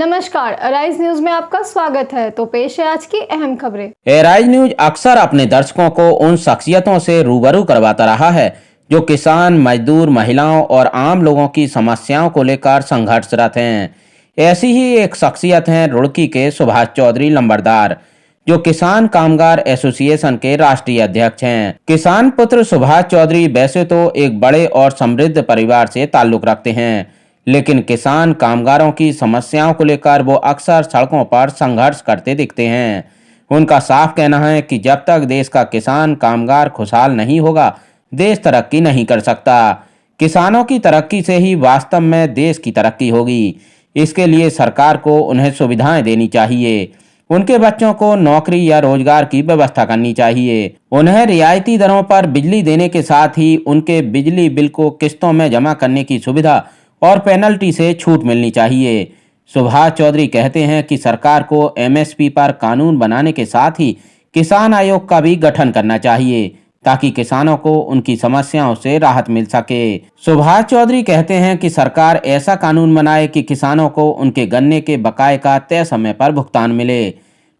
नमस्कार, arise news में आपका स्वागत है। तो पेश है आज की अहम खबरें। अराइज न्यूज अक्सर अपने दर्शकों को उन शख्सियतों से रूबरू करवाता रहा है जो किसान, मजदूर, महिलाओं और आम लोगों की समस्याओं को लेकर संघर्षरत हैं। ऐसी ही एक शख्सियत हैं रुड़की के सुभाष चौधरी लंबरदार, जो किसान कामगार एसोसिएशन के राष्ट्रीय अध्यक्ष हैं। किसान पुत्र सुभाष चौधरी वैसे तो एक बड़े और समृद्ध परिवार से ताल्लुक रखते हैं, लेकिन किसान कामगारों की समस्याओं को लेकर वो अक्सर सड़कों पर संघर्ष करते दिखते हैं। उनका साफ कहना है कि जब तक देश का किसान कामगार खुशहाल नहीं होगा, देश तरक्की नहीं कर सकता। किसानों की तरक्की से ही वास्तव में देश की तरक्की होगी। इसके लिए सरकार को उन्हें सुविधाएं देनी चाहिए। उनके बच्चों को नौकरी या रोजगार की व्यवस्था करनी चाहिए। उन्हें रियायती दरों पर बिजली देने के साथ ही उनके बिजली बिल को किस्तों में जमा करने की सुविधा और पेनल्टी से छूट मिलनी चाहिए। सुभाष चौधरी कहते हैं कि सरकार को एमएसपी पर कानून बनाने के साथ ही किसान आयोग का भी गठन करना चाहिए, ताकि किसानों को उनकी समस्याओं से राहत मिल सके। सुभाष चौधरी कहते हैं कि सरकार ऐसा कानून बनाए कि किसानों को उनके गन्ने के बकाये का तय समय पर भुगतान मिले।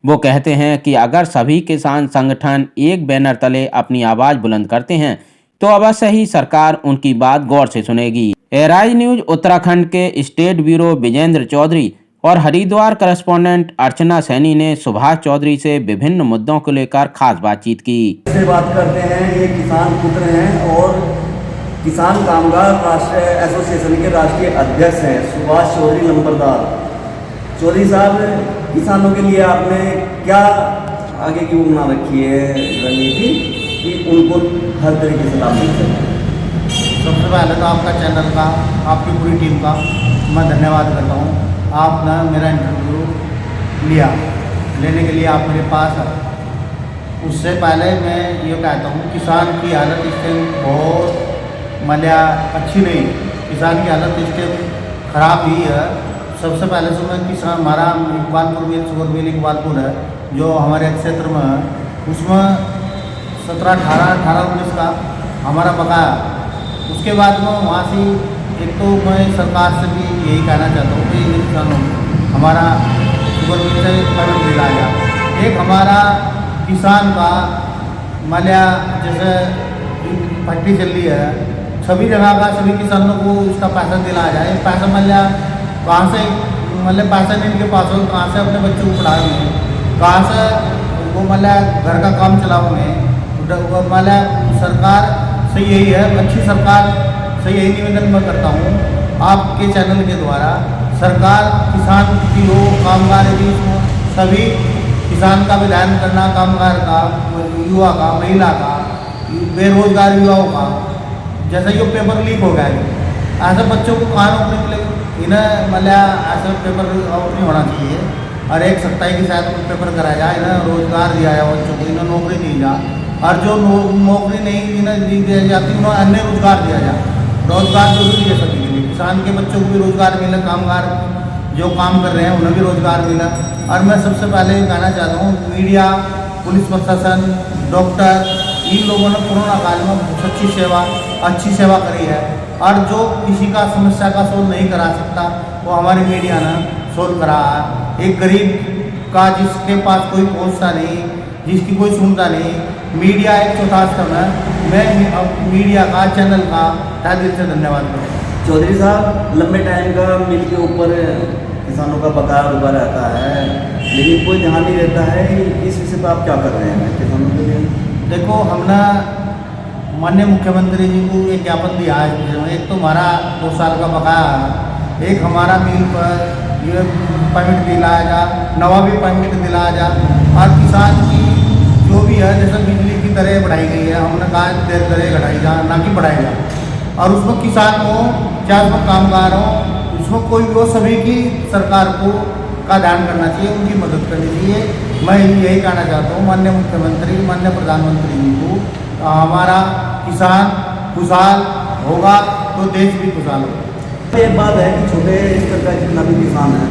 वो कहते हैं कि अगर सभी किसान संगठन एक बैनर तले अपनी आवाज बुलंद करते हैं तो अवश्य ही सरकार उनकी बात गौर से सुनेगी। अराइज न्यूज उत्तराखंड के स्टेट ब्यूरो विजेंद्र चौधरी और हरिद्वार करस्पॉन्डेंट अर्चना सैनी ने सुभाष चौधरी से विभिन्न मुद्दों को लेकर खास बातचीत की। से बात करते हैं, ये किसान पुत्र हैं और किसान कामगार राष्ट्रीय एसोसिएशन के राष्ट्रीय अध्यक्ष हैं सुभाष चौधरी लंबरदार। चौधरी साहब, किसानों के लिए आपने क्या आगे की वो बना रखी है रणनीति कि उनको हर तरीके से लाभ मिल सके? सबसे पहले तो आपका चैनल का, आपकी पूरी टीम का मैं धन्यवाद करता हूँ। आपने मेरा इंटरव्यू लिया, लेने के लिए आप मेरे पास आए। उससे पहले मैं ये कहता हूँ, किसान की हालत इस टाइम बहुत अच्छी नहीं। किसान की हालत इस टाइम ख़राब ही है। सबसे पहले तो मैं किसान, हमारा इकबालपुर मिल, शुगर मिल इकबालपुर है जो हमारे क्षेत्र में है, उसमें 17-18-19 का हमारा बकाया। उसके बाद में वहाँ से एक तो मैं सरकार से भी यही कहना चाहता हूँ कि किसानों हमारा शुगर मिल से पेमेंट दिला जाए। एक हमारा किसान का जैसे भट्टी चल रही है, सभी जगह का सभी किसानों को उसका पैसा दिलाया जाए। पैसा कहाँ से पैसा नहीं इनके पास हो, कहाँ से अपने बच्चों को पढ़ाएंगे, कहाँ से वो घर का काम चलाओगे। सरकार से यही है, अच्छी सरकार से यही निवेदन मैं करता हूँ आपके चैनल के द्वारा। सरकार किसान की हो, कामगार की हो, सभी किसान का भी ध्यान करना, कामगार का, युवा का, महिला का, बेरोजगार युवाओं का। जैसे ये पेपर लीक हो गया है, ऐसे बच्चों को कहाँ नौकरी मिलेगी? इन्हें ऐसे पेपर आउट नहीं होना चाहिए और एक सप्ताह की शायद पेपर कराया जाए, इन्हें रोजगार दिया जाए बच्चों को, इन्हें नौकरी दी जाए। और जो नौकरी नहीं इन्हें दी जाती उन्हें अन्य रोजगार दिया जाए। रोजगार जरूरी है सभी के लिए, किसान के बच्चों को भी रोजगार मिले, कामगार जो काम कर रहे हैं उन्हें भी रोजगार मिला। और मैं सबसे पहले ये कहना चाहता हूँ, मीडिया, पुलिस प्रशासन, डॉक्टर, इन लोगों ने कोरोना काल में बहुत अच्छी सेवा करी है। और जो किसी का समस्या का सोल्व नहीं करा सकता वो हमारी मीडिया ने सोल्व करा है। एक गरीब का जिसके पास कोई पहुँचता नहीं, जिसकी कोई सुनता नहीं, मीडिया एक चौथा स्तंभ है। मैं मीडिया का, चैनल का तहे दिल से धन्यवाद करता हूँ। चौधरी साहब, लंबे टाइम का मिल के ऊपर किसानों का बकाया रुका रहता है, लेकिन कोई ध्यान नहीं रहता है। इस विषय पर आप क्या कर रहे हैं किसानों के लिए? देखो, हमने माननीय मुख्यमंत्री जी को एक ज्ञापन दिया है। एक तो हमारा 2 साल का बकाया है, एक हमारा मिल पर ये पेमेंट दिलाया जा, नवा भी पेमेंट दिलाया जा। और किसान की जो भी है, जैसे बिजली की दरें बढ़ाई गई है, हमने कहा दरें घटाई जा, ना कि बढ़ाई जा। और उसमें किसान हो चाहे उसमें कामगार हो, उसमें कोई भी हो, सभी की सरकार को का ध्यान करना चाहिए, उनकी मदद करनी चाहिए। मैं यही कहना चाहता हूँ माननीय मुख्यमंत्री, माननीय प्रधानमंत्री जी को, हमारा किसान खुशहाल होगा तो देश भी खुशहाल होगा। एक बात है कि छोटे स्तर का जितना भी किसान है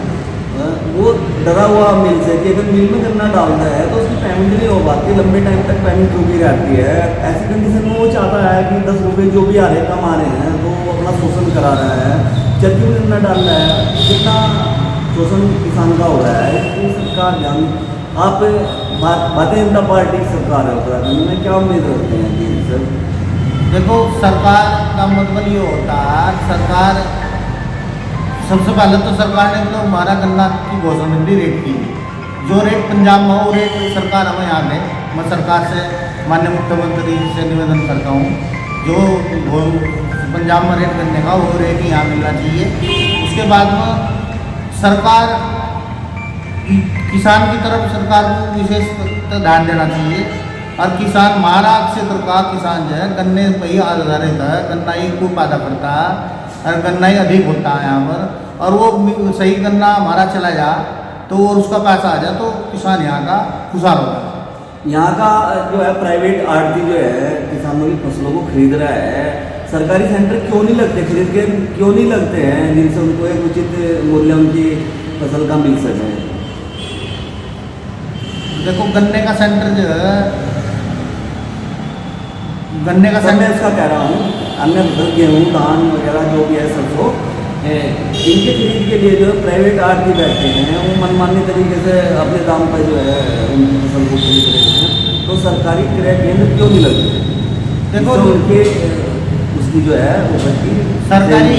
वो डरा हुआ मिल से कि अगर मिल में गन्ना डालता है तो उसकी पेमेंट नहीं हो पाती, लंबे टाइम तक पेमेंट रुकी रहती है। ऐसी कंडीशन में वो चाहता है कि 10 रुपये जो भी आ रहे कम आ रहे हैं तो वो अपना शोषण करा रहा है, जबकि वो गन्ना डाल रहा है। कितना शोषण किसान का हो रहा है, तो सरकार ध्यान, आप भारतीय जनता पार्टी की सरकार है उत्तराखंड में, क्या उम्मीद रखते हैं कि सर? देखो, सरकार का मतलब ये होता है, सरकार सबसे पहले तो सरकार ने तो हमारा गन्ना की घोषणा भी रेट की, जो रेट पंजाब में वो रेट सरकार हमें यहाँ दे। मैं सरकार से, माननीय मुख्यमंत्री से निवेदन करता हूँ, जो पंजाब में रेट करने का वो रेट यहाँ मिलना चाहिए। उसके बाद में सरकार किसान की तरफ सरकार को विशेष ध्यान देना चाहिए। और किसान, महाराष्ट्र क्षेत्र का किसान जो है गन्ने पर ही आधारित है, गन्ना ही खूब पैदा करता है और गन्ना ही अधिक होता है यहाँ पर, और वो सही गन्ना हमारा चला जाए तो और उसका पैसा आ जाए तो किसान यहाँ का खुशहाल होगा। यहाँ का जो है प्राइवेट आड़ती जो है किसानों की फसलों को खरीद रहा है, सरकारी सेंटर क्यों नहीं लगते, खरीद के क्यों नहीं लगते हैं जिनसे उनको एक उचित मूल्य उनकी फसल का मिल सके? देखो, गन्ने का सेंटर जो है, गन्ने का मैं सेंटर उसका कह रहा हूँ, अन्य फसल गेहूँ धान वगैरह जो भी है सरसों, इनके खरीद के लिए जो है प्राइवेट आड़ती बैठे हैं, वो मनमानी तरीके से अपने दाम पर जो है उन फसल को खरीद रहे हैं, तो सरकारी क्रय केंद्र क्यों नहीं लगते? देखो, उनके उसकी जो है उपज की सरकारी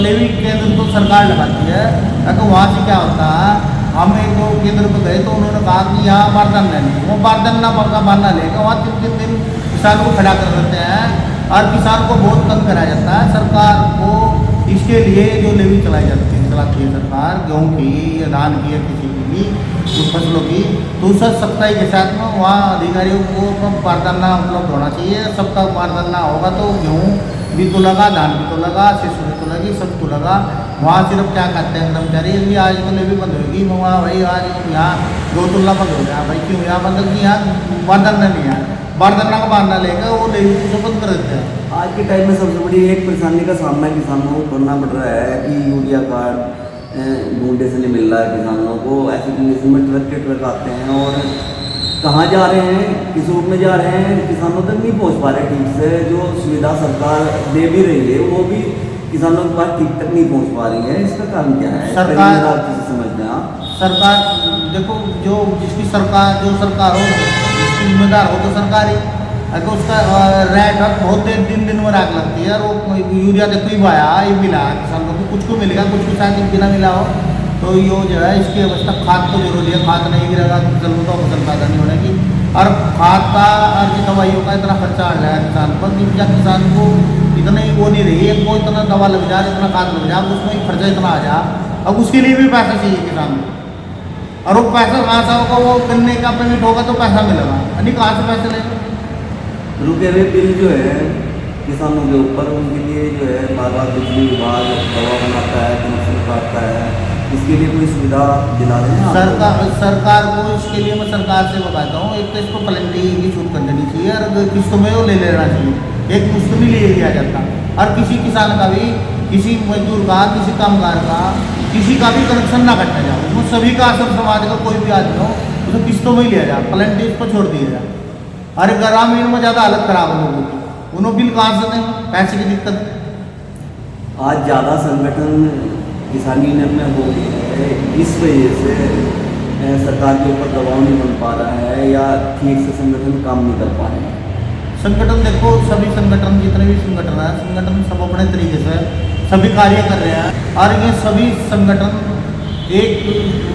लेवी केंद्र तो सरकार लगाती है, अगर वहाँ से क्या होता है, हम एक दो केंद्र पर गए तो उन्होंने कहा कि यहाँ बारदान नहीं, वो बारदान ना बारना लेगा, वहाँ 3-3 दिन किसान को खड़ा कर देते हैं और किसान को बहुत तंग कराया जाता है। सरकार को इसके लिए जो लेवी चलाती है सरकार, गेहूँ की या धान की या किसी की भी उस फसलों की, तो उस सख्ताई के साथ में वहाँ अधिकारियों को बारदाना उपलब्ध होना चाहिए। सबका बारदाना होगा तो गेहूँ भी तो लगा, धान भी तो लगा, सरसों भी तो लगी, सब तो लगा। वहाँ सिर्फ क्या करते हैं कर्मचारी, भी आज तो लेवी बंद होगी, वहाँ भाई आज यहाँ दो तुल्ला बंद हो गया, भाई क्यों यहाँ बंद होगी, यहाँ बारदाना नहीं है, बारदाना का बारना लेकर वो लेवी को बंद कर देते हैं। आज के टाइम में सबसे बड़ी एक परेशानी का सामना किसानों को करना पड़ रहा है कि यूरिया कार्ड ढूंढे से नहीं मिल रहा है किसानों को। ऐसी कंडीशन में ट्रक के ट्रक आते हैं और कहाँ जा रहे हैं, किस रूप में जा रहे हैं, किसानों तक नहीं पहुँच पा रहे ठीक से। जो सुविधा सरकार दे भी रही है वो भी किसानों के पास ठीक तक नहीं पहुँच पा रही है। इसका कारण क्या है? सरकार आप किसे समझते हैं आप? सरकार, देखो, जो जिसकी सरकार, जो सरकार हो, जिसकी जिम्मेदार हो तो सरकारी, अगर उसका रेट बहुत दिन में राख लगती है, और वो यूरिया देखो ही पाया ये मिला किसानों को, कुछ को मिलेगा, कुछ को शायद बिना मिला हो, तो ये जो है इसकी अवस्था खाद तो जरूरी है, खाद नहीं गिरेगा तो फसल पैदा नहीं होने की। और खाद का और दवाइयों का इतना खर्चा आ रहा है किसान पर कि क्या किसान को इतनी वो नहीं रही है, वो इतना दवा लग जाए, इतना खाद लग जाए, उसमें खर्चा इतना आ जाए, अब उसके लिए भी पैसा चाहिए किसान को, और वो पैसा कहाँ से होगा? वो गन्ने का पेमेंट होगा तो पैसा मिलेगा, यानी कहाँ से पैसे लेगा? रुके हुए बिल जो है किसानों के ऊपर, उनके लिए जो है बार बिजली विभाग दवा बनाता है, कनेक्शन काटता है, इसके लिए कोई सुविधा दिला रहे हैं सरकार को? इसके लिए मैं सरकार से बताता हूँ, एक तो इसको प्लेंटी की छूट कर देनी चाहिए और किस्तों में वो ले लेना चाहिए, एक मुश्त भी ले लिया जाता, और किसी किसान का भी, किसी मजदूर का, किसी कामगार का, किसी का भी कनेक्शन ना कटना जाए, उसमें सभी का, सब समाज का कोई भी आदमी हो उसको किस्तों में ही लिया जाए, प्लेंटी उसको छोड़ दिया जाए। अरे ग्रामीण में ज़्यादा हालत खराब है लोगों की, उन्होंने बिल कहाँ से दें, पैसे की दिक्कत है। आज ज़्यादा संगठन किसानी यूनियन में हो गए हैं, इस वजह से सरकार के ऊपर दबाव नहीं बन पा रहा है या ठीक से संगठन काम नहीं कर पा रहे हैं। संगठन देखो, सभी संगठन, जितने भी संगठन हैं, संगठन सब अपने तरीके से सभी कार्य कर रहे हैं, और ये सभी संगठन एक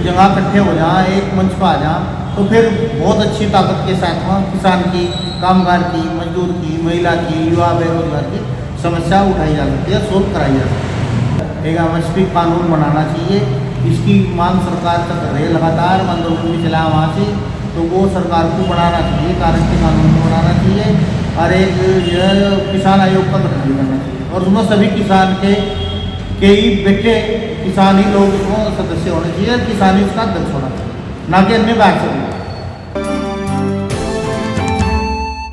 जगह इकट्ठे हो जाए, एक मंच पर आ जाए, तो फिर बहुत अच्छी ताकत के साथ में किसान की, कामगार की, मजदूर की, महिला की, युवा बेरोजगार की समस्या उठाई जा सकती है, सोल्व कराई जा सकती है। एक एमएसपी कानून बनाना चाहिए, इसकी मांग सरकार तक कर रही है, लगातार आंदोलन भी चला वहाँ से, तो वो सरकार को बनाना चाहिए, गारंटी कानून को बनाना चाहिए, और एक जो किसान आयोग का गठन भी करना चाहिए, और उसमें सभी किसान के ही बेटे किसान ही लोग उसमें सदस्य होने चाहिए, किसान ही उसका अध्यक्ष होना चाहिए, ना कि अन्य बाहर से।